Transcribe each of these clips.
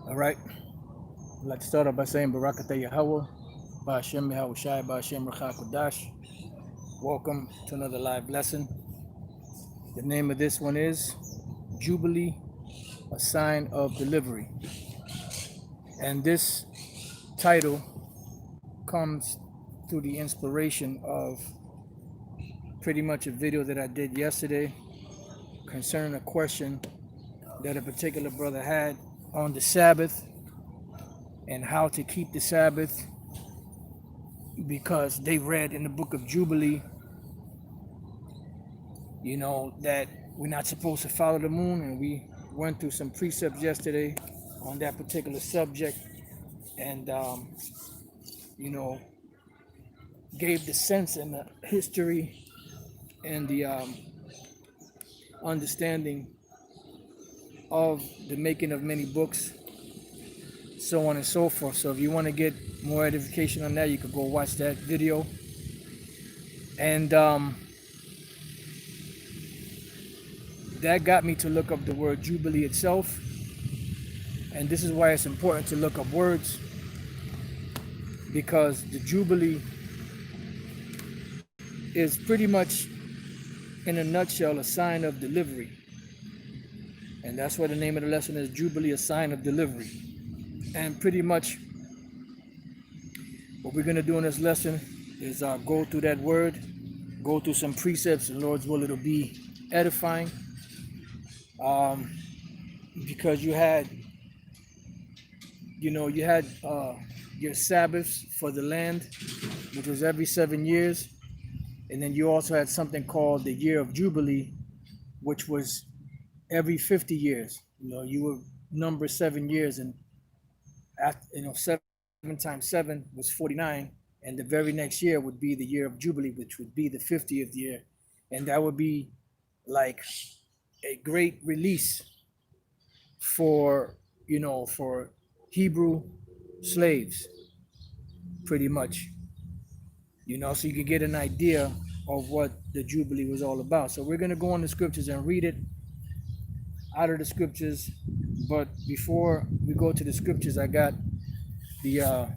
All right. I'd like to start off by saying Barakatah Yahweh, Ba'ashem Yahweh Shai, Ba'ashem Rachakodash. Welcome to another live lesson. The name of this one is Jubilee, a sign of delivery. And this title comes through the inspiration of pretty much a video that I did yesterday concerning a question that a particular brother had on the Sabbath and how to keep the Sabbath, because they read in the book of Jubilee, that we're not supposed to follow the moon, and we went through some precepts yesterday on that particular subject, and gave the sense and the history and the understanding of the making of many books, so on and so forth. So if you want to get more edification on that, you could go watch that video. And that got me to look up the word Jubilee itself. And this is why it's important to look up words, because the Jubilee is pretty much, in a nutshell, a sign of delivery. And that's why the name of the lesson is Jubilee, a sign of delivery. And pretty much what we're going to do in this lesson is go through that word, go through some precepts, and Lord's will, it'll be edifying. Because you had your Sabbaths for the land, which was every 7 years. And then you also had something called the year of Jubilee, which was every 50 years. You would number 7 years, and after, 7 times 7 was 49. And the very next year would be the year of Jubilee, which would be the 50th year. And that would be like a great release for Hebrew slaves, pretty much, so you can get an idea of what the Jubilee was all about. So we're going to go on the scriptures and read it out of the scriptures. But before we go to the scriptures, I got the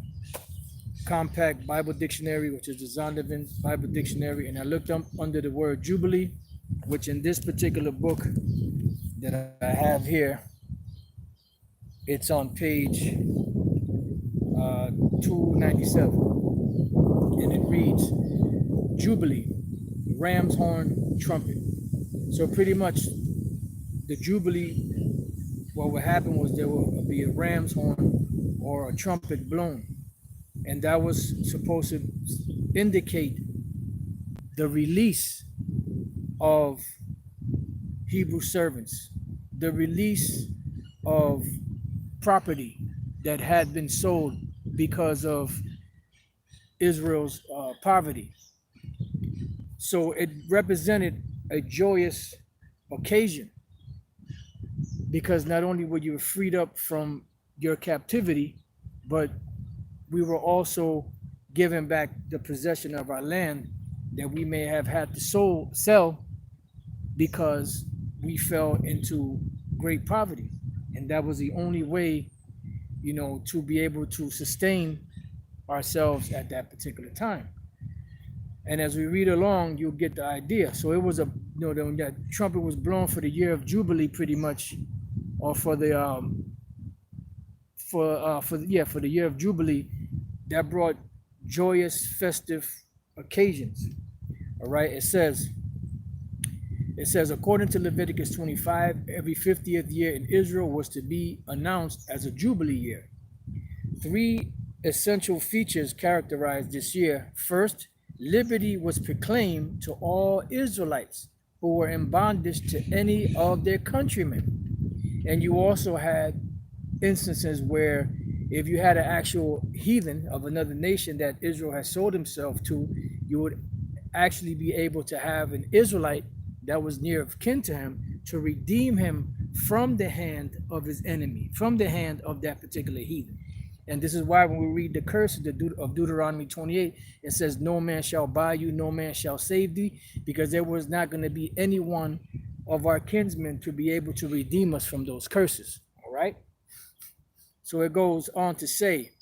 Compact Bible Dictionary, which is the Zondervan Bible Dictionary, and I looked up under the word Jubilee, which in this particular book that I have here, it's on page 297, and it reads Jubilee, ram's horn, trumpet. So pretty much the Jubilee, what would happen was there would be a ram's horn or a trumpet blown, and that was supposed to indicate the release of Hebrew servants, the release of property that had been sold because of Israel's poverty. So it represented a joyous occasion, because not only were you freed up from your captivity, but we were also given back the possession of our land that we may have had to sell because we fell into great poverty. And that was the only way, to be able to sustain ourselves at that particular time. And as we read along, you'll get the idea. So it was that trumpet was blown for the year of Jubilee, pretty much, or for the for the year of Jubilee, that brought joyous, festive occasions. All right, it says, according to Leviticus 25, every 50th year in Israel was to be announced as a Jubilee year. 3 essential features characterized this year. First, liberty was proclaimed to all Israelites who were in bondage to any of their countrymen. And you also had instances where if you had an actual heathen of another nation that Israel has sold himself to, you would actually be able to have an Israelite that was near of kin to him to redeem him from the hand of his enemy, from the hand of that particular heathen. And this is why when we read the curse of Deuteronomy 28, it says, no man shall buy you, no man shall save thee, because there was not going to be anyone of our kinsmen to be able to redeem us from those curses. All right. So it goes on to say,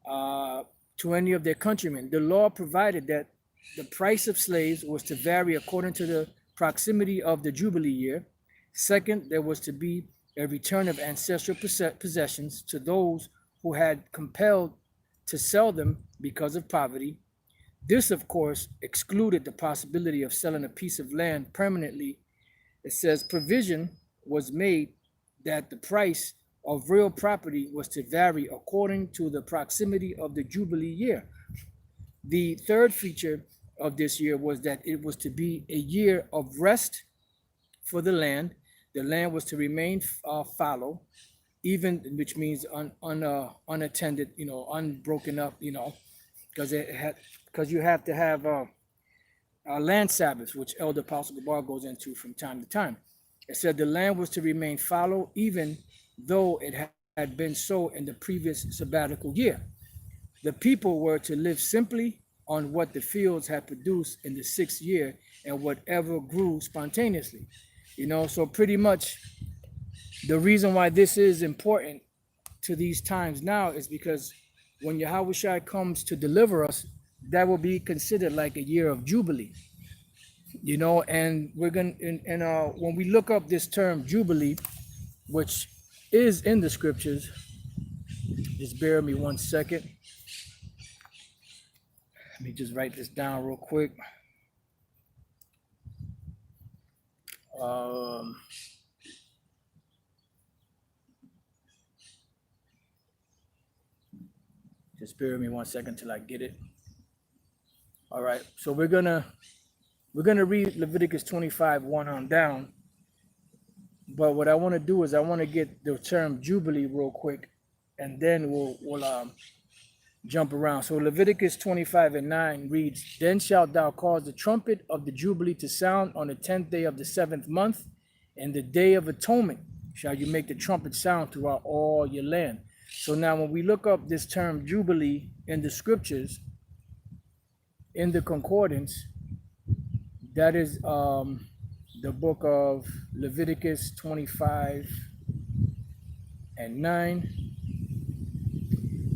to any of their countrymen, the law provided that the price of slaves was to vary according to the proximity of the Jubilee year. Second, there was to be a return of ancestral possessions to those who had compelled to sell them because of poverty. This, of course, excluded the possibility of selling a piece of land permanently. It says provision was made that the price of real property was to vary according to the proximity of the Jubilee year. The third feature of this year was that it was to be a year of rest for the land. The land was to remain fallow, even, which means unattended, unbroken up, because you have to have land sabbaths, which Elder Apostle Gabar goes into from time to time. It said the land was to remain fallow, even though it had been so in the previous sabbatical year. The people were to live simply on what the fields had produced in the 6th year and whatever grew spontaneously. So pretty much the reason why this is important to these times now is because when Yahushua comes to deliver us, that will be considered like a year of Jubilee. And we're going to, when we look up this term Jubilee, which is in the scriptures, just bear with me 1 second. Let me just write this down real quick. Just bear with me 1 second till I get it. All right, so we're gonna read Leviticus 25:1 on down. But what I want to do is I want to get the term Jubilee real quick, and then we'll jump around. So Leviticus 25:9 reads, "Then shalt thou cause the trumpet of the Jubilee to sound on the 10th day of the 7th month, and the day of atonement shall you make the trumpet sound throughout all your land." So now when we look up this term Jubilee in the scriptures, in the concordance, that is the book of Leviticus 25:9.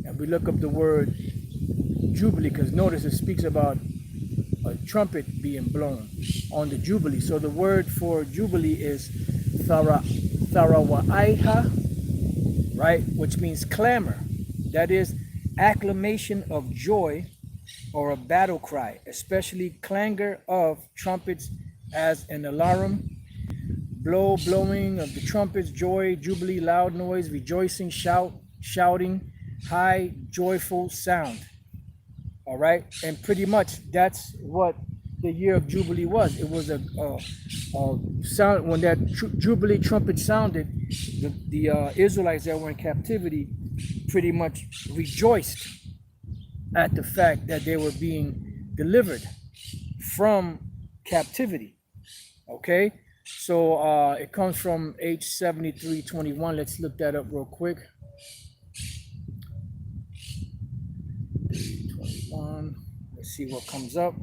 And we look up the word Jubilee, because notice it speaks about a trumpet being blown on the Jubilee. So the word for Jubilee is Tharawaiha, right? Which means clamor. That is acclamation of joy or a battle cry, especially clangor of trumpets as an alarm, blowing of the trumpets, joy, jubilee, loud noise, rejoicing, shouting, high, joyful sound. All right, and pretty much that's what the year of Jubilee was. It was a sound when that Jubilee trumpet sounded. The Israelites that were in captivity pretty much rejoiced at the fact that they were being delivered from captivity. Okay, so it comes from H7321. Let's look that up real quick. 21. Let's see what comes up.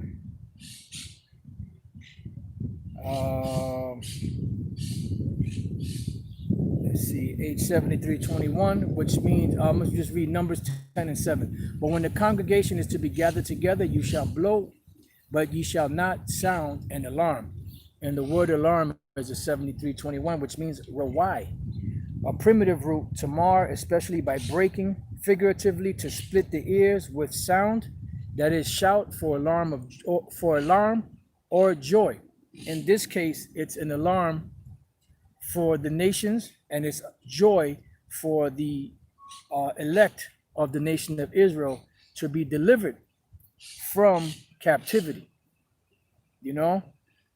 Let's see, H7321, which means let's just read Numbers 10 and 7. "But when the congregation is to be gathered together, you shall blow, but ye shall not sound an alarm." And the word alarm is a 7321, which means rawai, a primitive root to mar, especially by breaking, figuratively to split the ears with sound. That is shout for alarm or joy. In this case, it's an alarm for the nations, and it's joy for the elect of the nation of Israel to be delivered from captivity.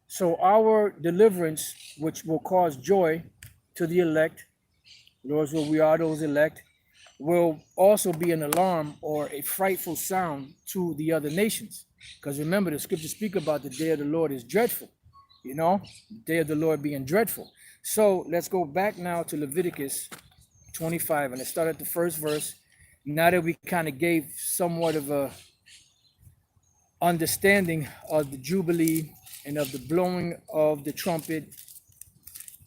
So our deliverance, which will cause joy to the elect, those who we are, those elect, will also be an alarm or a frightful sound to the other nations. Because remember, the scriptures speak about the day of the Lord is dreadful. The day of the Lord being dreadful. So let's go back now to Leviticus 25, and let's start at the first verse. Now that we kind of gave somewhat of a understanding of the Jubilee and of the blowing of the trumpet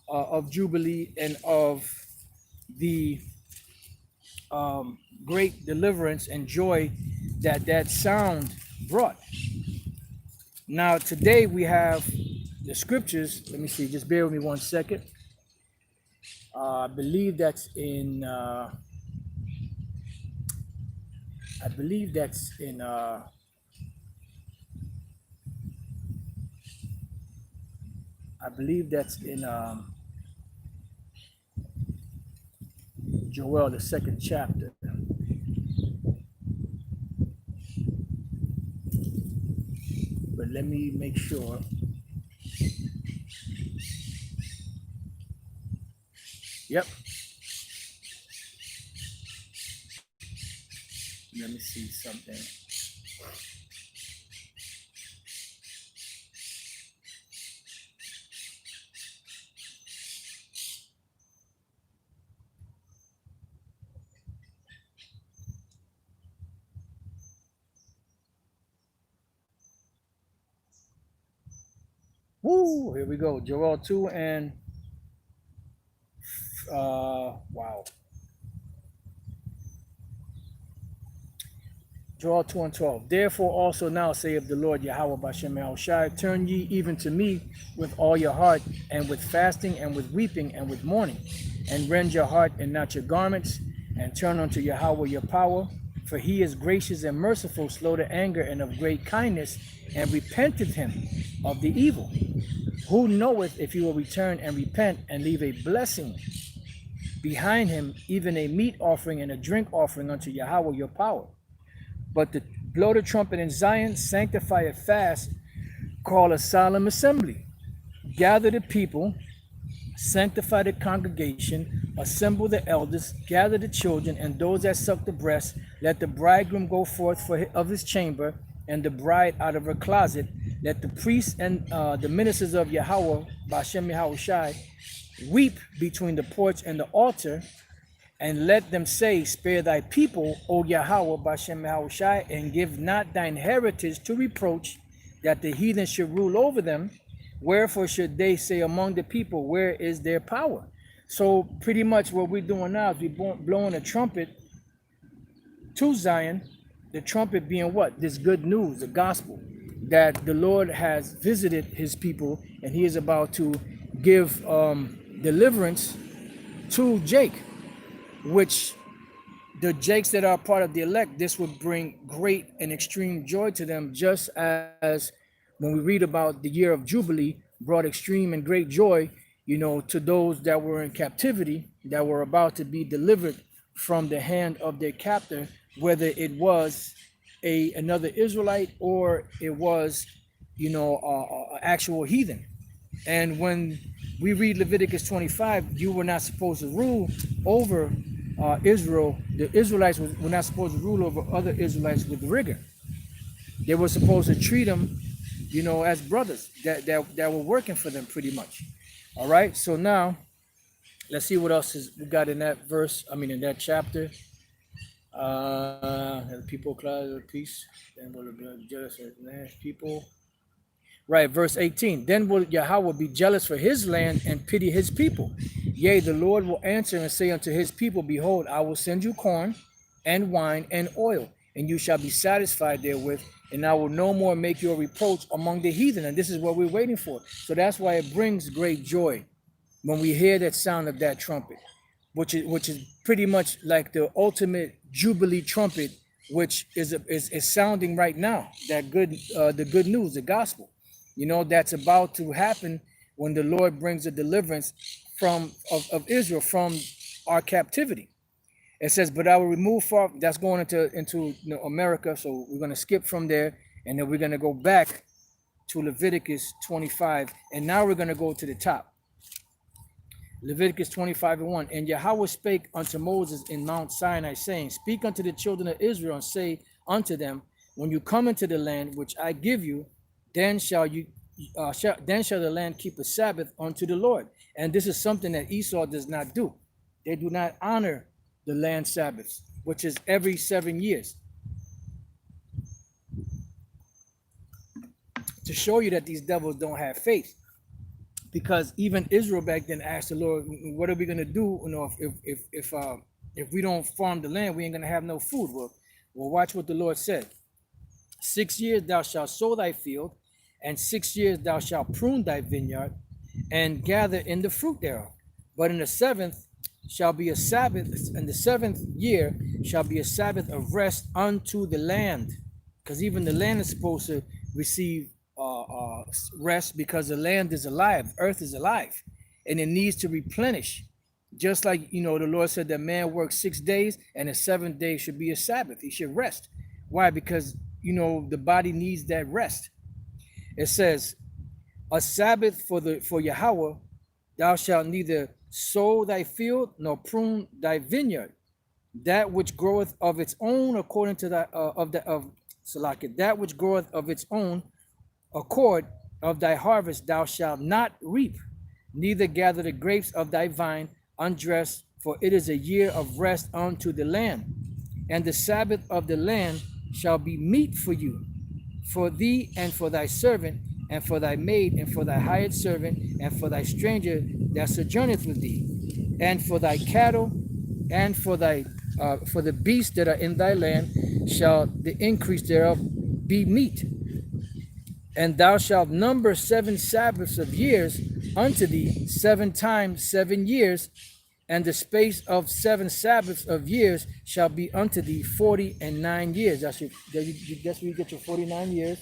of Jubilee and of the great deliverance and joy that that sound brought. Now today we have the scriptures. Let me see. Just bear with me 1 second. I believe that's in. I believe that's in. I believe that's in Joel, the second chapter. But let me make sure. Yep. Let me see something. Woo! Here we go. Joel 2 and wow. Joel 2 and 12. Therefore also now saith the Lord Yahweh Bashem Yahushai, turn ye even to me with all your heart, and with fasting, and with weeping, and with mourning, and rend your heart and not your garments, and turn unto Yahweh your power. For he is gracious and merciful, slow to anger, and of great kindness, and repenteth him of the evil. Who knoweth if he will return and repent, and leave a blessing behind him, even a meat offering and a drink offering unto Yahweh your power? But to blow the trumpet in Zion, sanctify a fast, call a solemn assembly, gather the people, sanctify the congregation, assemble the elders, gather the children, and those that suck the breast. Let the bridegroom go forth of his chamber, and the bride out of her closet. Let the priests and the ministers of Yahweh, Bashem Yahushai, weep between the porch and the altar, and let them say, spare thy people, O Yahweh, Bashem Yahushai, and give not thine heritage to reproach, that the heathen should rule over them. Wherefore should they say among the people, where is their power? So pretty much what we're doing now is we're blowing a trumpet to Zion, the trumpet being what? This good news, the gospel, that the Lord has visited his people, and he is about to give deliverance to Jake, which the Jakes that are part of the elect, this would bring great and extreme joy to them, just as when we read about the year of Jubilee brought extreme and great joy, to those that were in captivity, that were about to be delivered from the hand of their captor, whether it was another Israelite or it was, actual heathen. And when we read Leviticus 25, you were not supposed to rule over Israel. The Israelites were not supposed to rule over other Israelites with rigor. They were supposed to treat them, as brothers that were working for them pretty much. All right. So now let's see what else we got in that verse. In that chapter. The people cry peace. Then will be jealous of people. Right, verse 18. Then will Yahweh be jealous for his land and pity his people. Yea, the Lord will answer and say unto his people, behold, I will send you corn and wine and oil, and you shall be satisfied therewith, and I will no more make your reproach among the heathen. And this is what we're waiting for. So that's why it brings great joy when we hear that sound of that trumpet, which is pretty much like the ultimate Jubilee trumpet, which is sounding right now. That the good news, the gospel, that's about to happen when the Lord brings a deliverance of Israel from our captivity. It says, but I will remove far. That's going into America. So we're going to skip from there, and then we're going to go back to Leviticus 25, and now we're going to go to the top. Leviticus 25 and 1. And Yahweh spake unto Moses in Mount Sinai, saying, speak unto the children of Israel, and say unto them, when you come into the land which I give you, then shall the land keep a Sabbath unto the Lord. And this is something that Esau does not do. They do not honor the land Sabbaths, which is every 7 years. To show you that these devils don't have faith. Because even Israel back then asked the Lord, what are we going to do, if If we don't farm the land, we ain't gonna have no food. Well, watch what the Lord said. 6 years thou shalt sow thy field, and 6 years thou shalt prune thy vineyard, and gather in the fruit thereof. But in the seventh shall be a Sabbath, and the 7th year shall be a Sabbath of rest unto the land. Because even the land is supposed to receive rest, because the land is alive, earth is alive, and it needs to replenish. Just like, the Lord said that man works 6 days, and the 7th day should be a Sabbath. He should rest. Why? Because, the body needs that rest. It says, a Sabbath for Yahweh, thou shalt neither sow thy field nor prune thy vineyard. That which groweth of its own according to that which groweth of its own accord of thy harvest thou shalt not reap, neither gather the grapes of thy vine undressed, for it is a year of rest unto the land. And the Sabbath of the land shall be meat for you, for thee and for thy servant, and for thy maid, and for thy hired servant, and for thy stranger that sojourneth with thee, and for thy cattle, and for the beasts that are in thy land shall the increase thereof be meat. And thou shalt number 7 Sabbaths of years unto thee, 7 times 7 years, and the space of 7 Sabbaths of years shall be unto thee 49 years. That's where you get your 49 years.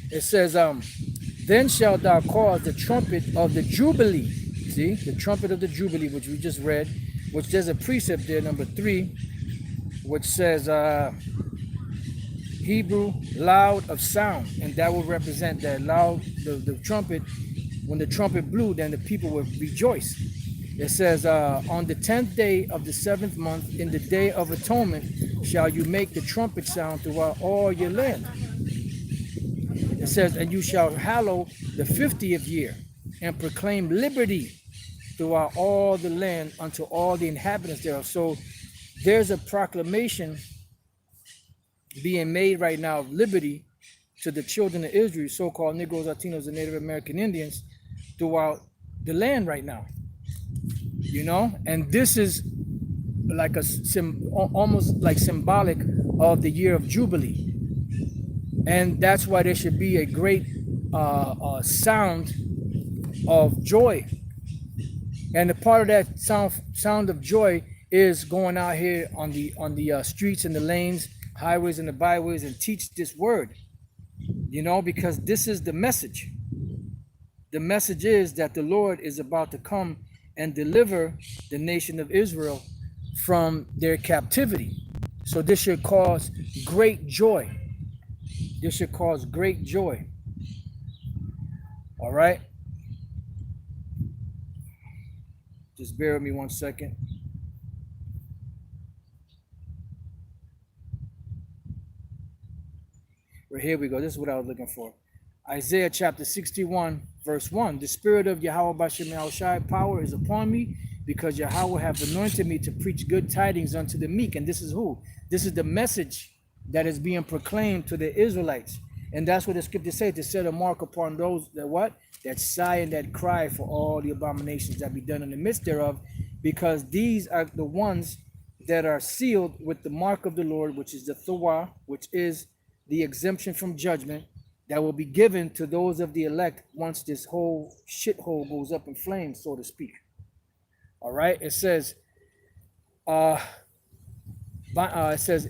It says, then shalt thou cause the trumpet of the Jubilee. See, the trumpet of the Jubilee, which we just read, which there's a precept there, number 3, which says, Hebrew, loud of sound, and that will represent that loud, the trumpet. When the trumpet blew, then the people would rejoice. It says, on the 10th day of the 7th month, in the day of atonement, shall you make the trumpet sound throughout all your land. It says, and you shall hallow the 50th year, and proclaim liberty throughout all the land unto all the inhabitants thereof. So there's a proclamation being made right now of liberty to the children of Israel, so-called Negroes, Latinos, and Native American Indians throughout the land right now. And this is like almost like symbolic of the year of Jubilee. And that's why there should be a great sound of joy. And a part of that sound of joy is going out here on the streets and the lanes, highways and the byways, and teach this word, because this is the message. The message is that the Lord is about to come and deliver the nation of Israel from their captivity. So this should cause great joy. This should cause great joy. All right. Just bear with me 1 second. Here we go. This is what I was looking for. Isaiah chapter 61, verse 1. The spirit of Yahweh Bashem Yahushai power is upon me, because Yahweh hath anointed me to preach good tidings unto the meek. And this is who? This is the message that is being proclaimed to the Israelites. And that's what the scripture says, to set a mark upon those that what? That sigh and that cry for all the abominations that be done in the midst thereof, because these are the ones that are sealed with the mark of the Lord, which is the Thawah, which is the exemption from judgment that will be given to those of the elect once this whole shithole goes up in flames, so to speak. All right, it says,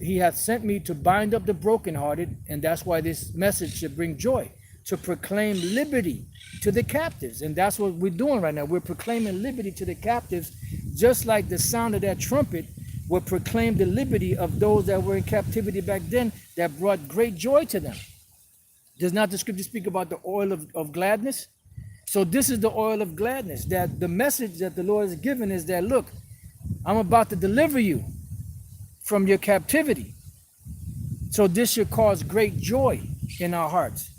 he hath sent me to bind up the brokenhearted, and that's why this message should bring joy, to proclaim liberty to the captives. And that's what we're doing right now. We're proclaiming liberty to the captives, just like the sound of that trumpet would proclaim the liberty of those that were in captivity back then, that brought great joy to them. Does not the scripture speak about the oil of gladness? So this is the oil of gladness, that the message that the Lord has given is that, look, I'm about to deliver you from your captivity. So this should cause great joy in our hearts.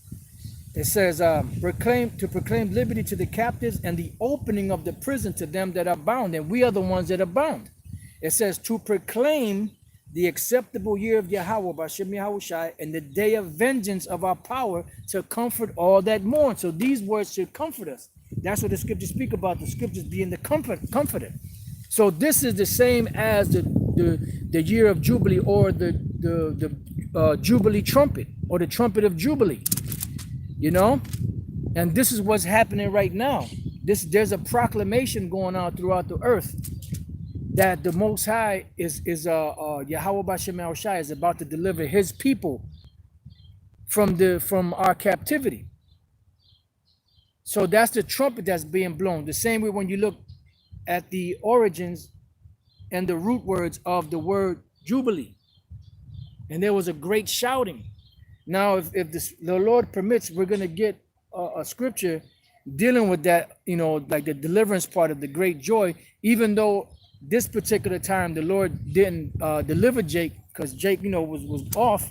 It says, proclaim liberty to the captives, and the opening of the prison to them that are bound. And we are the ones that are bound. It says to proclaim the acceptable year of Yahweh Bashem Yahushai, and the day of vengeance of our power, to comfort all that mourn. So these words should comfort us. That's what the scriptures speak about, the scriptures being the comforter. So this is the same as the the year of Jubilee, or the Jubilee trumpet, or the trumpet of Jubilee, you know. And this is what's happening right now. There's a proclamation going on throughout the earth that the Most High is Yahweh Bashem El Shai is about to deliver his people from our captivity. So that's the trumpet that's being blown. The same way when you look at the origins and the root words of the word Jubilee, and there was a great shouting. Now, if the Lord permits, we're going to get a scripture dealing with that, you know, like the deliverance part of the great joy, even though this particular time the Lord didn't deliver Jake, because Jake, you know, was off.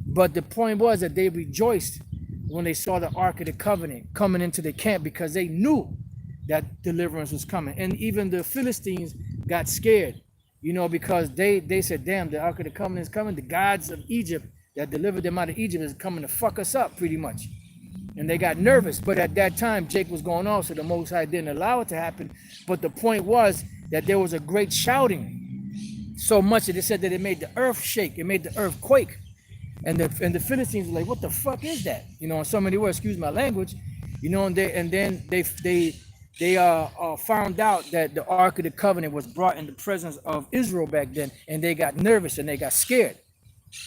But the point was that they rejoiced when they saw the Ark of the Covenant coming into the camp, because they knew that deliverance was coming. And even the Philistines got scared, you know, because they said, damn, the Ark of the Covenant is coming. The gods of Egypt that delivered them out of Egypt is coming to fuck us up, pretty much. And they got nervous. But at that time, Jake was going off, so the Most High didn't allow it to happen. But the point was that there was a great shouting, so much that it said that it made the earth shake. It made the earth quake. And the Philistines were like, what the fuck is that? You know, in so many words, excuse my language, you know, and then they found out that the Ark of the Covenant was brought in the presence of Israel back then, and they got nervous and they got scared.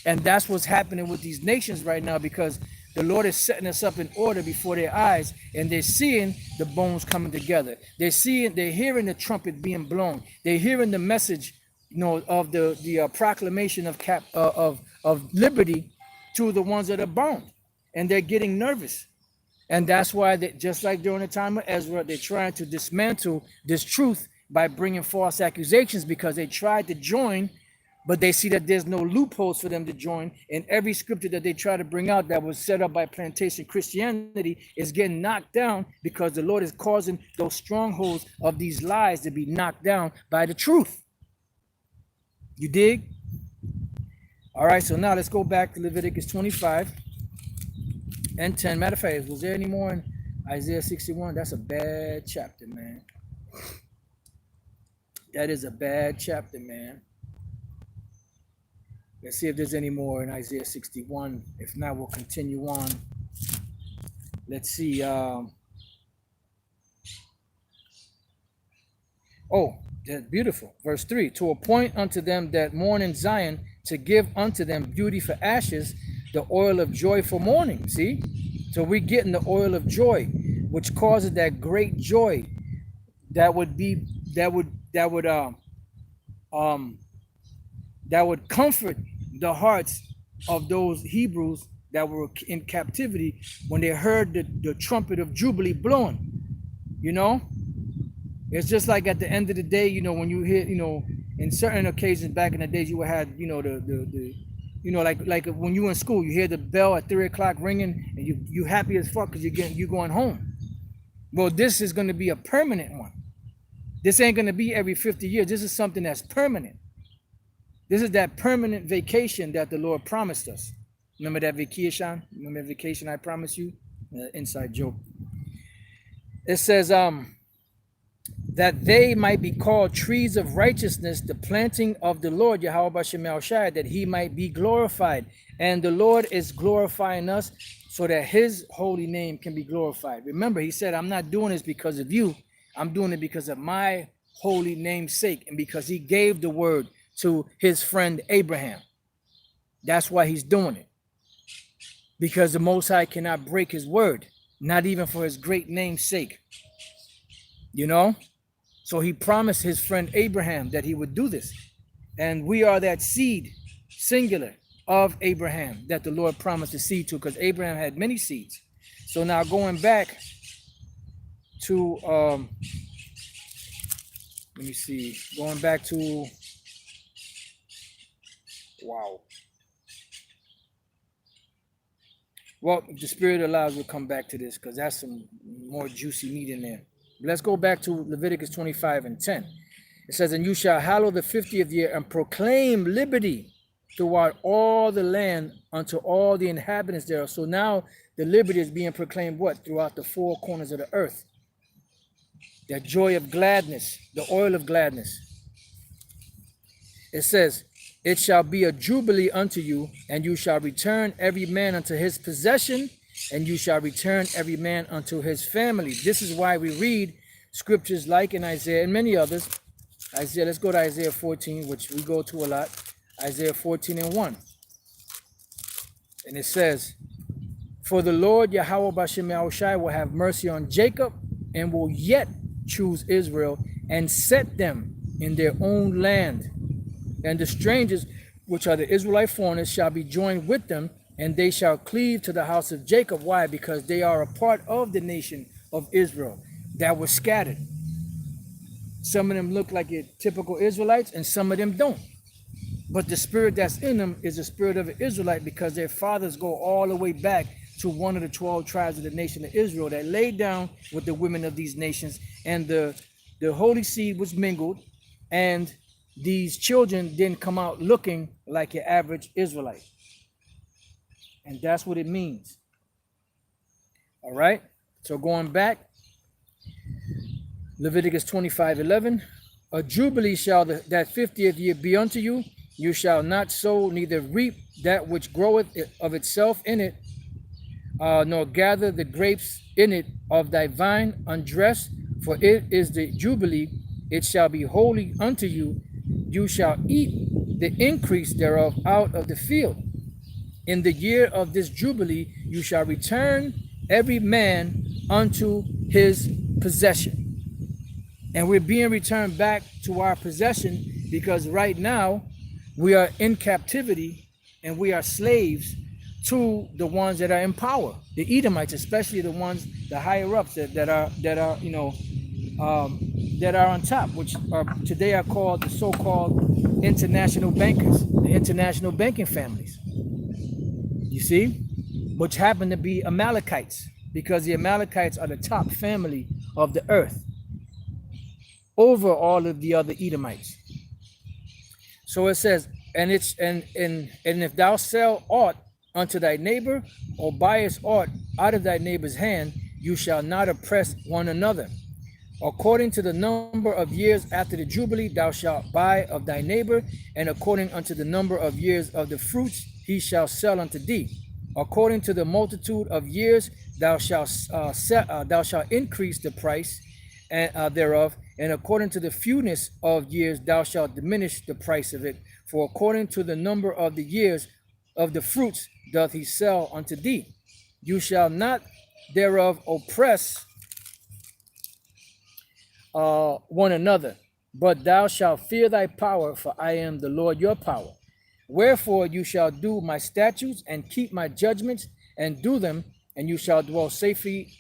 And that's what's happening with these nations right now, because the Lord is setting us up in order before their eyes, and they're seeing the bones coming together. They're hearing the trumpet being blown. They're hearing the message, you know, of the proclamation of liberty to the ones that are bound, and they're getting nervous. And that's why just like during the time of Ezra, they're trying to dismantle this truth by bringing false accusations, because they tried to join, but they see that there's no loopholes for them to join. And every scripture that they try to bring out that was set up by plantation Christianity is getting knocked down, because the Lord is causing those strongholds of these lies to be knocked down by the truth. You dig? All right, so now let's go back to Leviticus 25 and 10. Matter of fact, was there any more in Isaiah 61? That's a bad chapter, man. That is a bad chapter, man. Let's see if there's any more in Isaiah 61. If not, we'll continue on. Let's see. Oh, that's beautiful. Verse 3, to appoint unto them that mourn in Zion, to give unto them beauty for ashes, the oil of joy for mourning. See? So we're getting the oil of joy, which causes that great joy that would comfort the hearts of those Hebrews that were in captivity when they heard the trumpet of Jubilee blowing. You know, it's just like at the end of the day, you know, when you hear, you know, in certain occasions back in the days, you would have, you know, the you know, like when you in school, you hear the bell at 3 o'clock ringing, and you happy as fuck because you're going home. Well, this is going to be a permanent one. This ain't going to be every 50 years. This is something that's permanent. This is that permanent vacation that the Lord promised us. Remember that vacation? Remember that vacation I promised you? Inside joke. It says that they might be called trees of righteousness, the planting of the Lord, Yahweh Bashem El Shai, that he might be glorified. And the Lord is glorifying us so that his holy name can be glorified. Remember, he said, I'm not doing this because of you. I'm doing it because of my holy name's sake, and because he gave the word to his friend Abraham. That's why he's doing it. Because the Most High cannot break his word, not even for his great name's sake. You know? So he promised his friend Abraham that he would do this. And we are that seed, singular, of Abraham that the Lord promised the seed to, because Abraham had many seeds. So now going back to, let me see, going back to, wow. Well, if the Spirit allows, we'll come back to this, because that's some more juicy meat in there. Let's go back to Leviticus 25 and 10. It says, and you shall hallow the 50th year and proclaim liberty throughout all the land unto all the inhabitants thereof. So now the liberty is being proclaimed what? Throughout the four corners of the earth. That joy of gladness, the oil of gladness. It says, it shall be a jubilee unto you, and you shall return every man unto his possession, and you shall return every man unto his family. This is why we read scriptures like in Isaiah and many others. Isaiah, let's go to Isaiah 14, which we go to a lot. Isaiah 14 and 1. And it says, for the Lord Yahweh Bashem Yahushai will have mercy on Jacob and will yet choose Israel and set them in their own land. And the strangers, which are the Israelite foreigners, shall be joined with them, and they shall cleave to the house of Jacob. Why? Because they are a part of the nation of Israel that was scattered. Some of them look like typical Israelites, and some of them don't. But the spirit that's in them is the spirit of an Israelite, because their fathers go all the way back to one of the 12 tribes of the nation of Israel that laid down with the women of these nations, and the holy seed was mingled, and these children didn't come out looking like your average Israelite. And that's what it means. All right. So going back, Leviticus 25:11, a jubilee shall that 50th year be unto you. You shall not sow, neither reap that which groweth of itself in it, nor gather the grapes in it of thy vine undressed, for it is the jubilee. It shall be holy unto you. You shall eat the increase thereof out of the field. In the year of this jubilee, you shall return every man unto his possession. And we're being returned back to our possession because right now we are in captivity and we are slaves to the ones that are in power, the Edomites, especially the ones, the higher ups that are that are on top, which are today are called the so-called international bankers, the international banking families. You see, which happen to be Amalekites, because the Amalekites are the top family of the earth over all of the other Edomites. So it says, and if thou sell aught unto thy neighbor, or buyest aught out of thy neighbor's hand, you shall not oppress one another. According to the number of years after the Jubilee, thou shalt buy of thy neighbor, and according unto the number of years of the fruits, he shall sell unto thee. According to the multitude of years, thou shalt increase the price thereof, and according to the fewness of years, thou shalt diminish the price of it. For according to the number of the years of the fruits doth he sell unto thee. You shall not thereof oppress one another, but thou shalt fear thy power, for I am the Lord your power. Wherefore you shall do my statutes and keep my judgments and do them, and you shall dwell safely,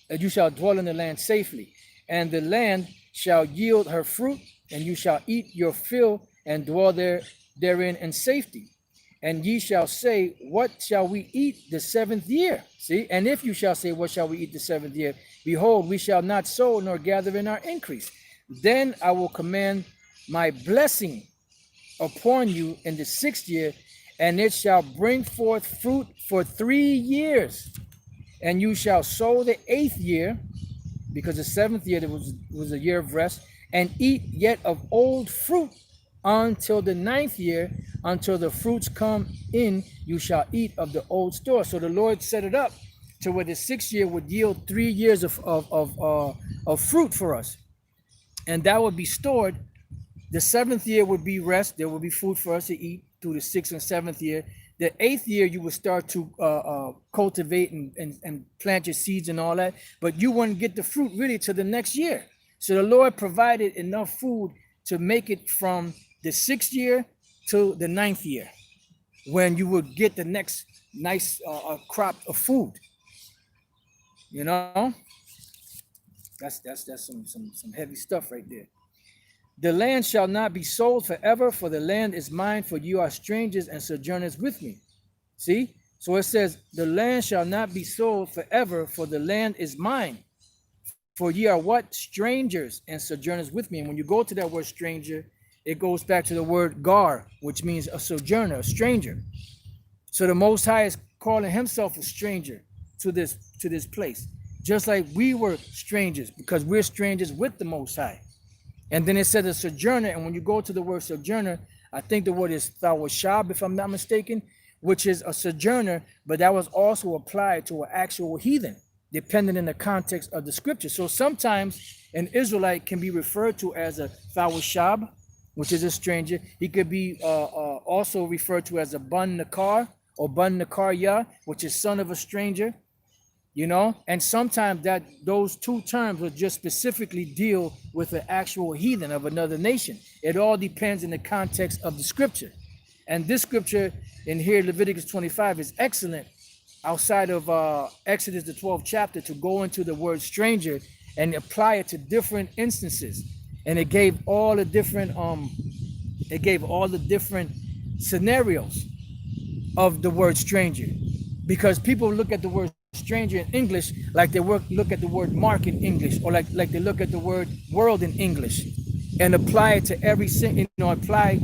and you shall dwell in the land safely, and the land shall yield her fruit, and you shall eat your fill and dwell therein in safety. And ye shall say, what shall we eat the 7th year? See, and if you shall say, what shall we eat the 7th year? Behold, we shall not sow nor gather in our increase. Then I will command my blessing upon you in the 6th year, and it shall bring forth fruit for 3 years. And you shall sow the 8th year, because the 7th year was a year of rest, and eat yet of old fruit until the 9th year, until the fruits come in, you shall eat of the old store. So the Lord set it up to where the 6th year would yield 3 years of fruit for us, and that would be stored. The 7th year would be rest. There would be food for us to eat through the 6th and 7th year. The 8th year, you would start to cultivate and plant your seeds and all that, but you wouldn't get the fruit really till the next year. So the Lord provided enough food to make it from the 6th year to the 9th year, when you would get the next nice crop of food. You know, that's some heavy stuff right there. The land shall not be sold forever, for the land is mine, for you are strangers and sojourners with me. See? So it says, the land shall not be sold forever, for the land is mine. For ye are what? Strangers and sojourners with me. And when you go to that word stranger, it goes back to the word gar, which means a sojourner, a stranger. So the Most High is calling himself a stranger to this place. Just like we were strangers, because we're strangers with the Most High. And then it said a sojourner. And when you go to the word sojourner, I think the word is thawashab, if I'm not mistaken, which is a sojourner, but that was also applied to an actual heathen, depending in the context of the scripture. So sometimes an Israelite can be referred to as a thawashab, which is a stranger. He could be also referred to as a bun nakar or bun nakarya, which is son of a stranger. You know, and sometimes that those two terms will just specifically deal with the actual heathen of another nation. It all depends in the context of the scripture. And this scripture in here, Leviticus 25, is excellent outside of Exodus, the 12th chapter, to go into the word stranger and apply it to different instances. And it gave all the different scenarios of the word stranger, because people look at the word stranger in English like they look at the word mark in English, or like they look at the word world in English, and apply it to every, apply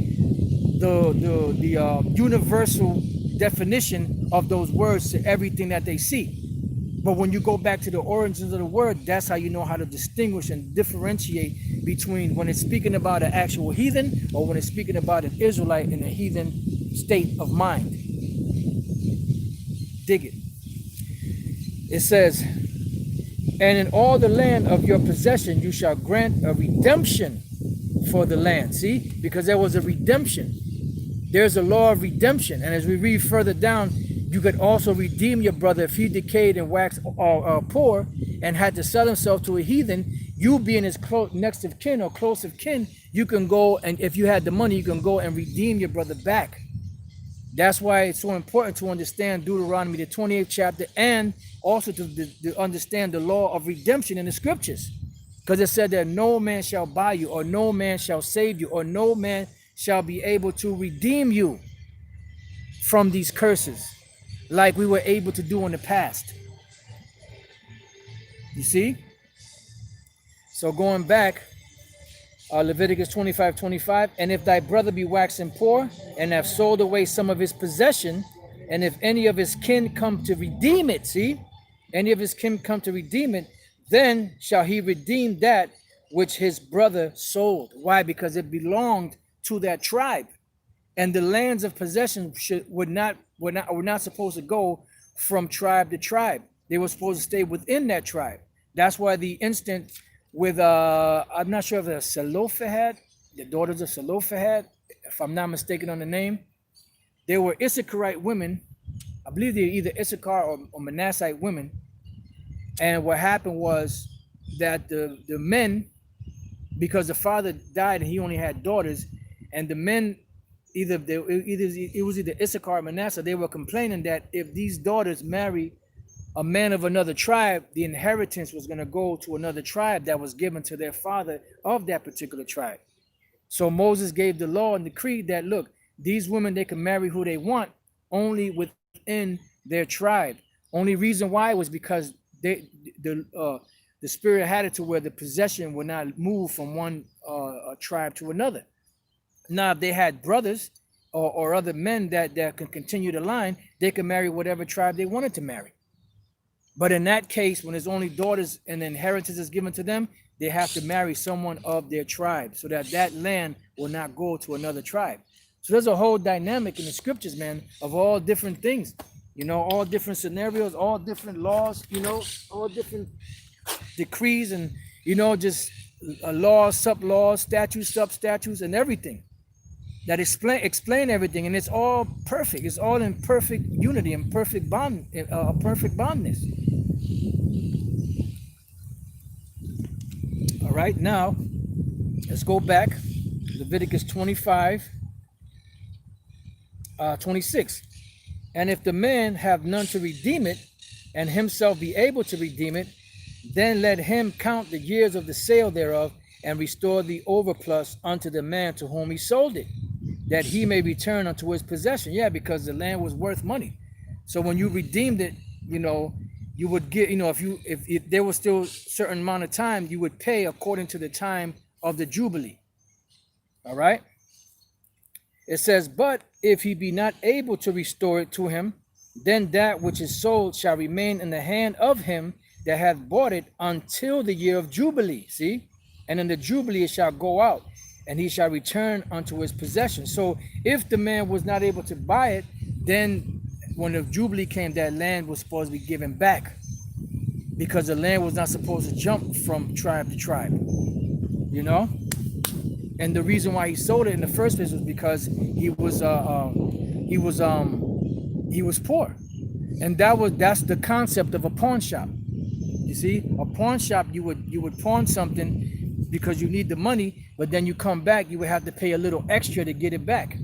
the universal definition of those words to everything that they see. But when you go back to the origins of the word, that's how you know how to distinguish and differentiate between when it's speaking about an actual heathen or when it's speaking about an Israelite in a heathen state of mind. Dig it. It says, and in all the land of your possession you shall grant a redemption for the land. See, because there was a redemption. There's a law of redemption. And as we read further down, you could also redeem your brother if he decayed and waxed poor and had to sell himself to a heathen. You being his next of kin or close of kin, you can go, and if you had the money, you can go and redeem your brother back. That's why it's so important to understand Deuteronomy, the 28th chapter, and also to understand the law of redemption in the scriptures. Because it said that no man shall buy you, or no man shall save you, or no man shall be able to redeem you from these curses like we were able to do in the past. You see? So going back, Leviticus 25:25, and if thy brother be waxen poor and have sold away some of his possession, and if any of his kin come to redeem it, see, any of his kin come to redeem it, then shall he redeem that which his brother sold. Why? Because it belonged to that tribe, and the lands of possession were not supposed to go from tribe to tribe. They were supposed to stay within that tribe. That's why the instant with I'm not sure if it's Zelophehad, the daughters of Zelophehad, if I'm not mistaken on the name, they were Issacharite women. I believe they're either Issachar or Manassite women. And what happened was that the men, because the father died and he only had daughters, and the men, it was either Issachar or Manasseh, they were complaining that if these daughters marry a man of another tribe, the inheritance was going to go to another tribe that was given to their father of that particular tribe. So Moses gave the law and decree that, look, these women, they can marry who they want only within their tribe. Only reason why was because the spirit had it to where the possession would not move from one tribe to another. Now, if they had brothers or other men that can continue the line, they could marry whatever tribe they wanted to marry. But in that case, when there's only daughters and the inheritance is given to them, they have to marry someone of their tribe so that that land will not go to another tribe. So there's a whole dynamic in the scriptures, man, of all different things, all different scenarios, all different laws, all different decrees and, just laws, sub-laws, statutes, sub-statutes, and everything that explain everything. And it's all perfect. It's all in perfect unity and perfect perfect bondness. All right, now let's go back. Leviticus 25, 26. And if the man have none to redeem it, and himself be able to redeem it, then let him count the years of the sale thereof, and restore the overplus unto the man to whom he sold it, that he may return unto his possession. Yeah, because the land was worth money. So when you redeemed it, you would get, if there was still a certain amount of time, you would pay according to the time of the Jubilee. All right. It says, but if he be not able to restore it to him, then that which is sold shall remain in the hand of him that hath bought it until the year of Jubilee. See? and in the Jubilee it shall go out, and he shall return unto his possession. So if the man was not able to buy it, then when the Jubilee came, that land was supposed to be given back, because the land was not supposed to jump from tribe to tribe, you know. And the reason why he sold it in the first place was because he was poor, and that's the concept of a pawn shop. You see, a pawn shop, you would pawn something because you need the money, but then you come back, you would have to pay a little extra to get it back,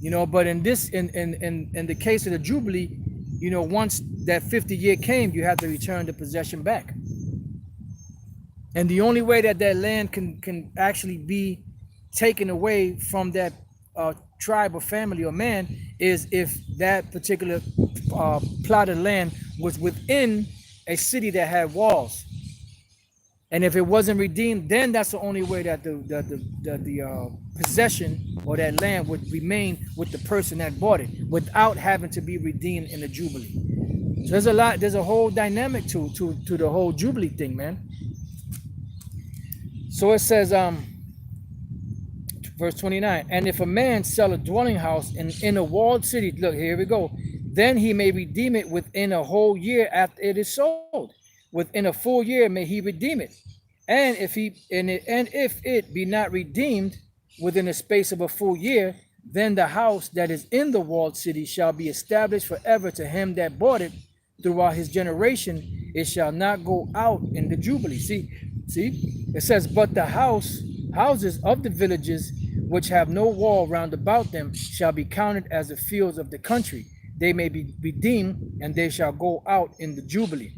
you know. But in the case of the Jubilee, you know, once that 50-year came, you have to return the possession back. And the only way that land can actually be taken away from that tribe or family or man is if that particular plot of land was within a city that had walls. And if it wasn't redeemed, then that's the only way that the possession or that land would remain with the person that bought it without having to be redeemed in the Jubilee. So there's a whole dynamic to the whole Jubilee thing, man. So it says, verse 29, and if a man sell a dwelling house in a walled city, look, here we go, then he may redeem it within a whole year after it is sold. Within a full year may he redeem it. And if it be not redeemed within the space of a full year, then the house that is in the walled city shall be established forever to him that bought it throughout his generation. It shall not go out in the Jubilee. See, it says, but the houses of the villages which have no wall round about them shall be counted as the fields of the country. They may be redeemed, and they shall go out in the Jubilee.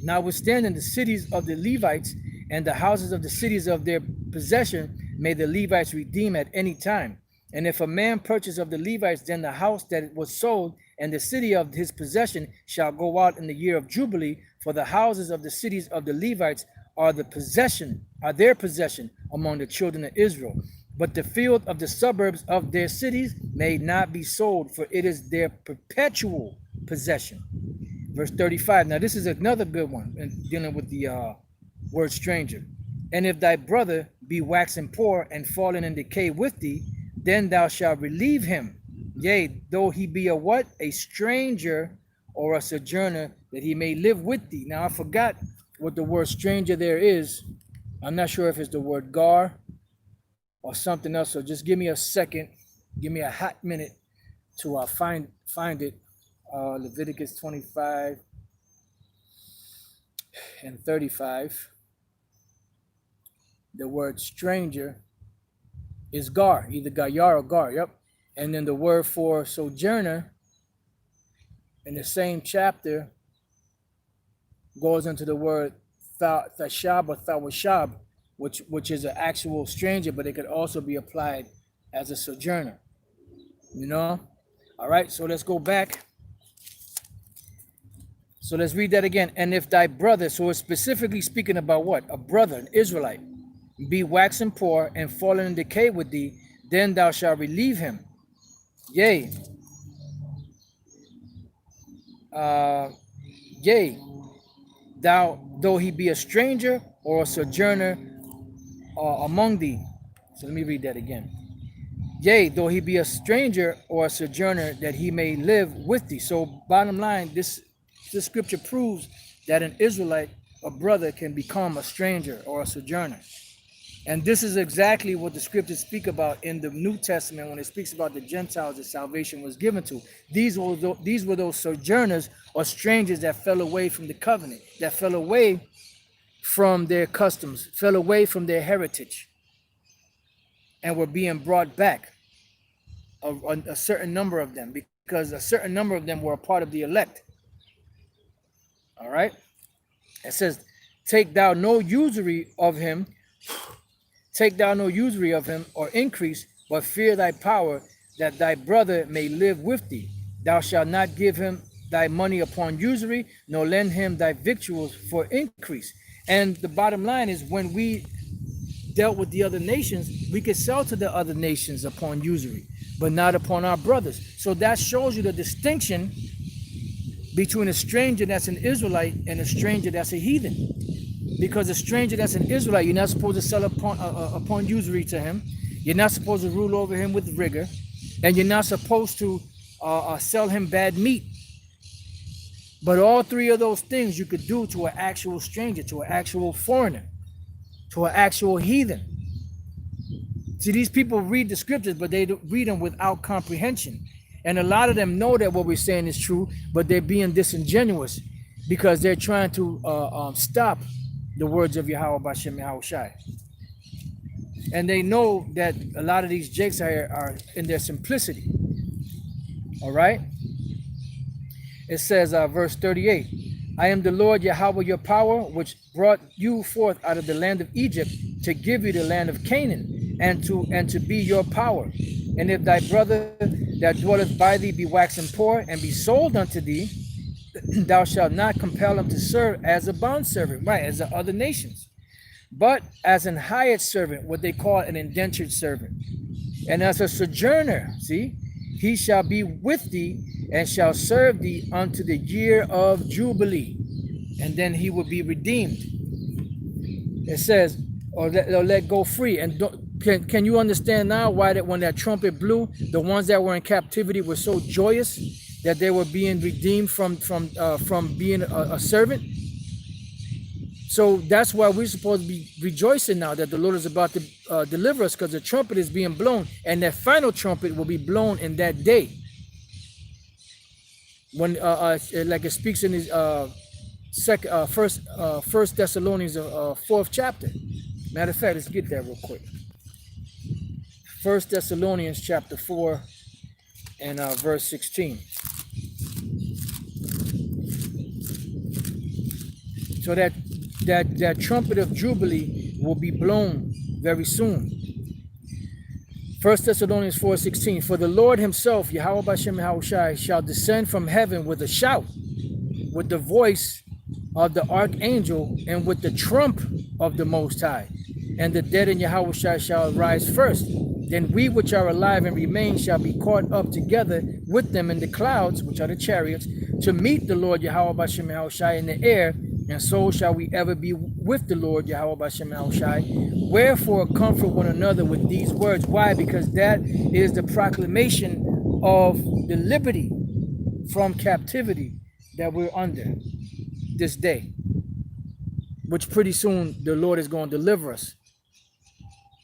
Notwithstanding, the cities of the Levites and the houses of the cities of their possession may the Levites redeem at any time. And if a man purchase of the Levites, then the house that was sold and the city of his possession shall go out in the year of Jubilee, for the houses of the cities of the Levites are their possession among the children of Israel. But the field of the suburbs of their cities may not be sold, for it is their perpetual possession. Verse 35. Now this is another good one, dealing with the word stranger. And if thy brother be waxen poor and fallen in decay with thee, then thou shalt relieve him. Yea, though he be a what? A stranger or a sojourner, that he may live with thee. Now I forgot what the word stranger there is. I'm not sure if it's the word gar or something else. So just give me a second. Give me a hot minute to find it. Leviticus 25 and 35. The word stranger is gar, either gayar or gar. Yep. And then the word for sojourner in the same chapter goes into the word thashab or thawashab, which is an actual stranger, but it could also be applied as a sojourner. You know? All right, so let's go back. So let's read that again. And if thy brother, so it's specifically speaking about what? A brother, an Israelite, be waxen poor and fallen in decay with thee, then thou shalt relieve him. Yea, though he be a stranger or a sojourner among thee. So let me read that again. Yea, though he be a stranger or a sojourner, that he may live with thee. So bottom line, this scripture proves that an Israelite, a brother, can become a stranger or a sojourner. And this is exactly what the scriptures speak about in the New Testament when it speaks about the Gentiles that salvation was given to. These were those sojourners or strangers that fell away from the covenant, that fell away from their customs, fell away from their heritage, and were being brought back. A certain number of them, because a certain number of them were a part of the elect. All right. It says, take thou no usury of him or increase, but fear thy power, that thy brother may live with thee. Thou shalt not give him thy money upon usury, nor lend him thy victuals for increase. And the bottom line is, when we dealt with the other nations, we could sell to the other nations upon usury, but not upon our brothers. So that shows you the distinction between a stranger that's an Israelite and a stranger that's a heathen. Because a stranger that's an Israelite, you're not supposed to sell upon usury to him. You're not supposed to rule over him with rigor. And you're not supposed to sell him bad meat. But all three of those things you could do to an actual stranger, to an actual foreigner, to an actual heathen. See, these people read the scriptures, but they read them without comprehension. And a lot of them know that what we're saying is true, but they're being disingenuous because they're trying to stop the words of Yahweh Bashem Yahushai. And they know that a lot of these jakes are in their simplicity. All right? It says, verse 38, I am the Lord Yahweh your power, which brought you forth out of the land of Egypt to give you the land of Canaan, and to be your power. And if thy brother that dwelleth by thee be waxen poor, and be sold unto thee, thou shalt not compel him to serve as a bondservant, right, as the other nations, but as an hired servant, what they call an indentured servant. And as a sojourner, see, he shall be with thee, and shall serve thee unto the year of Jubilee, and then he will be redeemed. It says, or let go free. And can you understand now why that when that trumpet blew, the ones that were in captivity were so joyous that they were being redeemed from being a servant? So that's why we're supposed to be rejoicing now that the Lord is about to deliver us, because the trumpet is being blown, and that final trumpet will be blown in that day. When like it speaks in his First Thessalonians 4th chapter. Matter of fact, let's get there real quick. First Thessalonians chapter 4 and verse 16. So that trumpet of Jubilee will be blown very soon. First Thessalonians 4:16. For the Lord himself, Yahweh Bashem Yahushai, shall descend from heaven with a shout, with the voice of the archangel, and with the trump of the Most High. And the dead in Yahushai shall rise first. Then we which are alive and remain shall be caught up together with them in the clouds, which are the chariots, to meet the Lord Yahweh Bashem Yahushai in the air. And so shall we ever be with the Lord Yahweh Bashem Yahushai. Wherefore comfort one another with these words. Why? Because that is the proclamation of the liberty from captivity that we're under this day, which pretty soon the Lord is going to deliver us.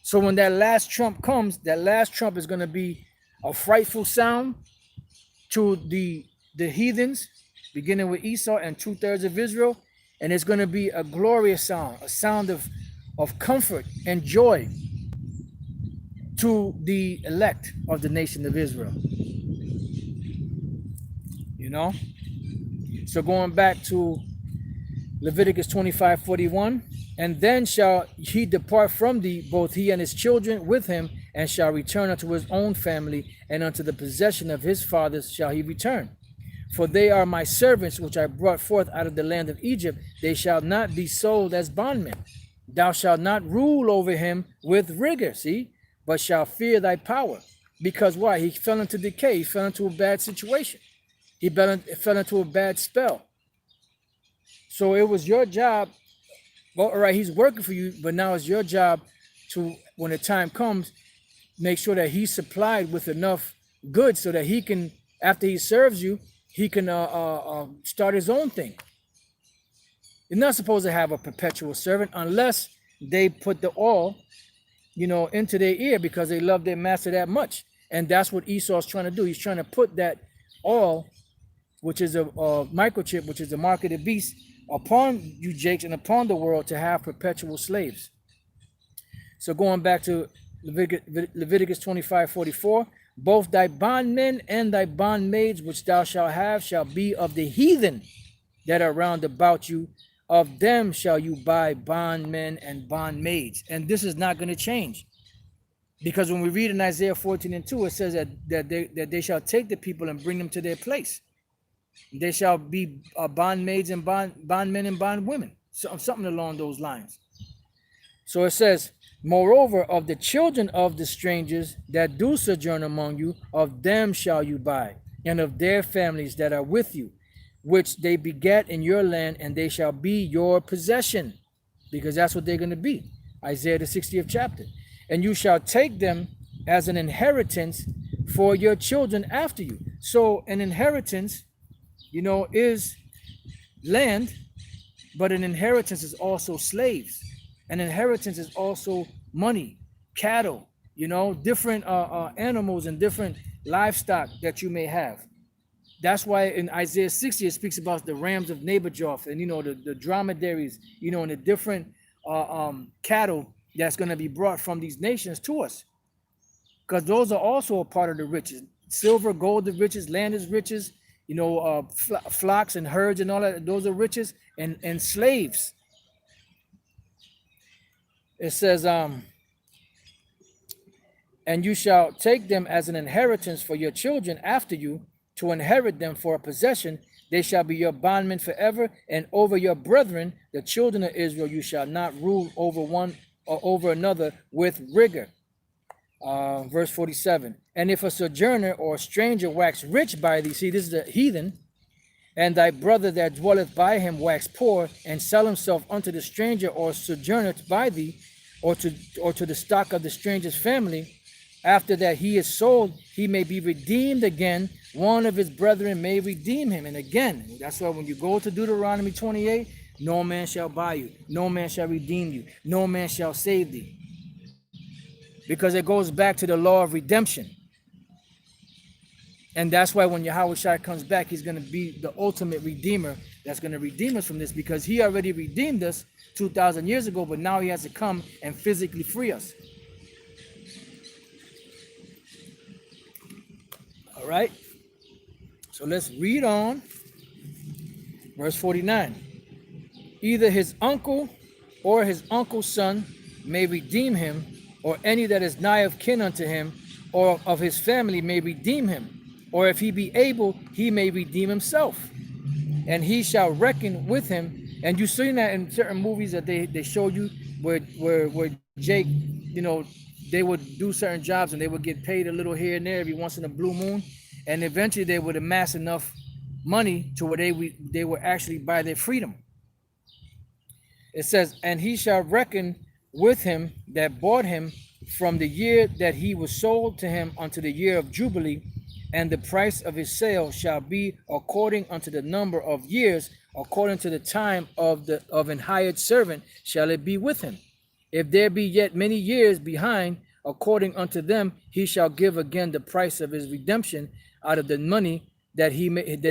So when that last trump comes, that last trump is going to be a frightful sound to the heathens, beginning with Esau and 2/3 of Israel. And it's going to be a glorious sound, a sound of comfort and joy to the elect of the nation of Israel. You know? So going back to Leviticus 25:41, and then shall he depart from thee, both he and his children with him, and shall return unto his own family, and unto the possession of his fathers shall he return. For they are my servants, which I brought forth out of the land of Egypt. They shall not be sold as bondmen. Thou shalt not rule over him with rigor, see, but shall fear thy power. Because why? He fell into decay. He fell into a bad situation. He fell into a bad spell. So it was your job. Well, all right, he's working for you, but now it's your job to, when the time comes, make sure that he's supplied with enough goods so that he can, after he serves you, he can start his own thing. You're not supposed to have a perpetual servant unless they put the oil, into their ear because they love their master that much. And that's what Esau's trying to do. He's trying to put that oil, which is a microchip, which is the mark of the beast, upon you jakes and upon the world to have perpetual slaves. So going back to Leviticus 25:44, both thy bondmen and thy bondmaids which thou shalt have shall be of the heathen that are round about you. Of them shall you buy bondmen and bondmaids. And this is not going to change. Because when we read in Isaiah 14:2, it says that they shall take the people and bring them to their place. They shall be bondmaids and bondmen and bondwomen. Something along those lines. So it says, moreover, of the children of the strangers that do sojourn among you, of them shall you buy, and of their families that are with you, which they begat in your land, and they shall be your possession. because that's what they're going to be. Isaiah the 60th chapter. And you shall take them as an inheritance for your children after you. So an inheritance, is land, but an inheritance is also slaves. An inheritance is also money, cattle, different animals and different livestock that you may have. That's why in Isaiah 60 it speaks about the rams of Nabojoth and the dromedaries, and the different cattle that's going to be brought from these nations to us, because those are also a part of the riches. Silver, gold, the riches. Land is riches. Flocks and herds and all that. Those are riches, and slaves. It says, and you shall take them as an inheritance for your children after you, to inherit them for a possession. They shall be your bondmen forever, and over your brethren, the children of Israel, you shall not rule over one or over another with rigor. Verse 47. And if a sojourner or a stranger wax rich by thee, see, this is the heathen, and thy brother that dwelleth by him wax poor, and sell himself unto the stranger or sojourner by thee, or to the stock of the stranger's family, after that he is sold, he may be redeemed again. One of his brethren may redeem him. And again, that's why when you go to Deuteronomy 28, no man shall buy you, no man shall redeem you, no man shall save thee. Because it goes back to the law of redemption. And that's why when Yahushua comes back, he's going to be the ultimate redeemer that's going to redeem us from this, because he already redeemed us 2,000 years ago, but now he has to come and physically free us. All right. So let's read on. Verse 49. Either his uncle or his uncle's son may redeem him, or any that is nigh of kin unto him, or of his family may redeem him. Or if he be able, he may redeem himself, and he shall reckon with him. And you've seen that in certain movies that they show you where Jake, they would do certain jobs and they would get paid a little here and there every once in a blue moon, and eventually they would amass enough money to where they would actually buy their freedom. It says, and he shall reckon with him that bought him from the year that he was sold to him unto the year of Jubilee, and the price of his sale shall be according unto the number of years, according to the time of an hired servant shall it be with him. If there be yet many years behind, according unto them, he shall give again the price of his redemption out of the money that he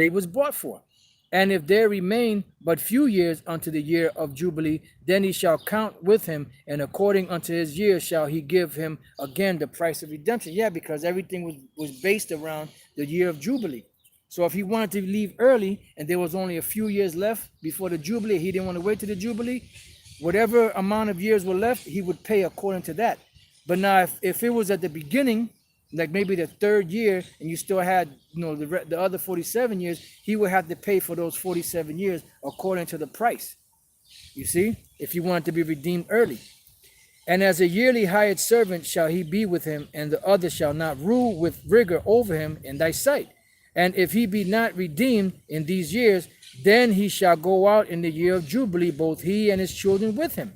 was bought for. And if there remain but few years unto the year of Jubilee, then he shall count with him, and according unto his years shall he give him again the price of redemption. Yeah, because everything was based around the year of Jubilee. So if he wanted to leave early and there was only a few years left before the Jubilee, he didn't want to wait to the Jubilee, whatever amount of years were left, he would pay according to that. But now if it was at the beginning, like maybe the third year, and you still had the other 47 years, he would have to pay for those 47 years according to the price. You see, if you wanted to be redeemed early. And as a yearly hired servant shall he be with him, and the other shall not rule with rigor over him in thy sight. And if he be not redeemed in these years, then he shall go out in the year of Jubilee, both he and his children with him.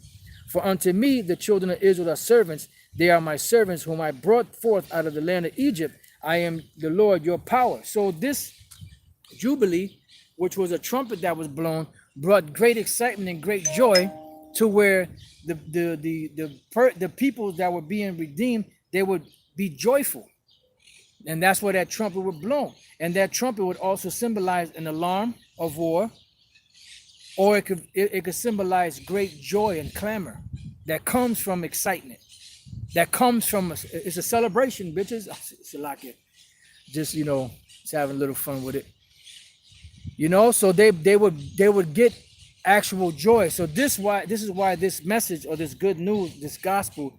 For unto me the children of Israel are servants. They are my servants whom I brought forth out of the land of Egypt. I am the Lord your power. So this Jubilee, which was a trumpet that was blown, brought great excitement and great joy, to where the people that were being redeemed, they would be joyful. And that's where that trumpet was blown. And that trumpet would also symbolize an alarm of war, or it could symbolize great joy and clamor that comes from excitement. That comes from it's a celebration, bitches. It's like it. Just just having a little fun with it. So they would get actual joy. So this is why this message, or this good news, this gospel,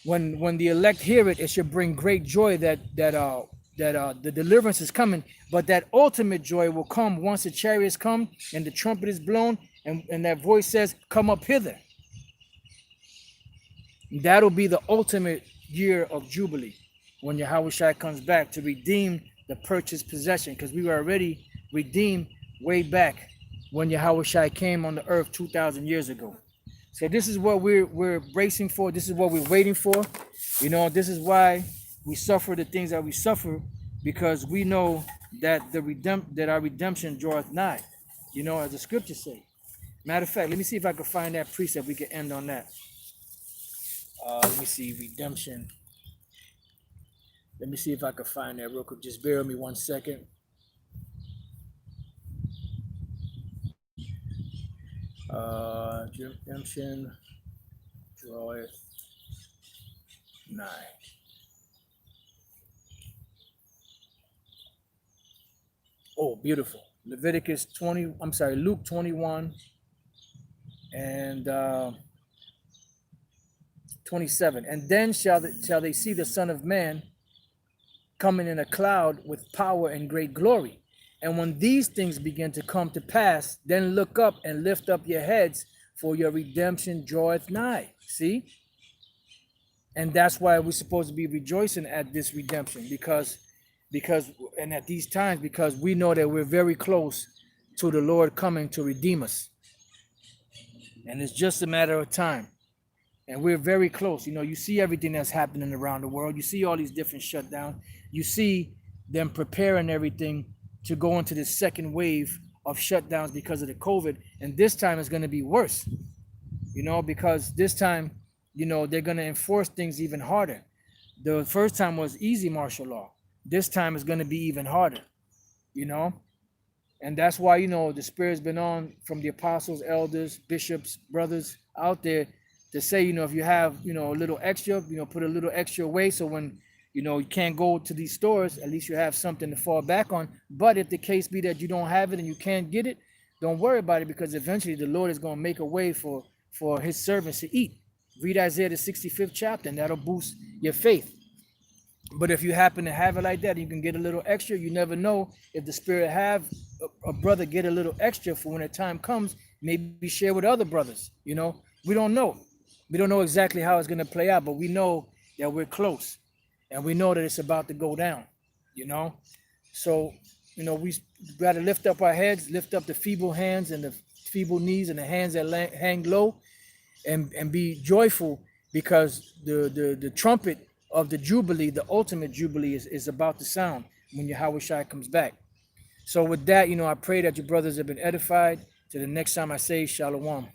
when the elect hear it, it should bring great joy that the deliverance is coming. But that ultimate joy will come once the chariots come and the trumpet is blown, and that voice says, "Come up hither." That'll be the ultimate year of Jubilee, when Yahushua comes back to redeem the purchased possession, because we were already redeemed way back when Yahushua came on the earth 2,000 years ago. So this is what we're bracing for. This is what we're waiting for. You know, this is why we suffer the things that we suffer, because we know that that our redemption draweth nigh. You know, as the scriptures say. Matter of fact, let me see if I can find that precept. We can end on that. Let me see, redemption. Let me see if I can find that real quick. Just bear with me 1 second. Redemption draweth nigh. Oh, beautiful. Leviticus 20, I'm sorry, Luke 21 and 27. And then shall they see the Son of Man coming in a cloud with power and great glory. And when these things begin to come to pass, then look up and lift up your heads, for your redemption draweth nigh. See? And that's why we're supposed to be rejoicing at this redemption, because and at these times, because we know that we're very close to the Lord coming to redeem us. And it's just a matter of time. And we're very close. You know, you see everything that's happening around the world. You see all these different shutdowns. You see them preparing everything to go into the second wave of shutdowns because of the COVID. And this time is going to be worse, you know, because this time, you know, they're going to enforce things even harder. The first time was easy martial law. This time is going to be even harder, you know. And that's why, you know, the Spirit's been on from the apostles, elders, bishops, brothers out there to say, you know, if you have, you know, a little extra, you know, put a little extra away, so when, you know, you can't go to these stores, at least you have something to fall back on. But if the case be that you don't have it and you can't get it, don't worry about it, because eventually the Lord is going to make a way for his servants to eat. Read Isaiah the 65th chapter, and that'll boost your faith. But if you happen to have it like that, you can get a little extra. You never know if the Spirit have a brother get a little extra for when the time comes, maybe share with other brothers. You know, we don't know. We don't know exactly how it's going to play out, but we know that we're close, and we know that it's about to go down, you know. So, you know, we got to lift up our heads, lift up the feeble hands and the feeble knees and the hands that hang low, and be joyful, because the trumpet of the Jubilee, the ultimate Jubilee, is about to sound when Yahweh Shai comes back. So with that, you know, I pray that your brothers have been edified. Till the next time I say Shalom.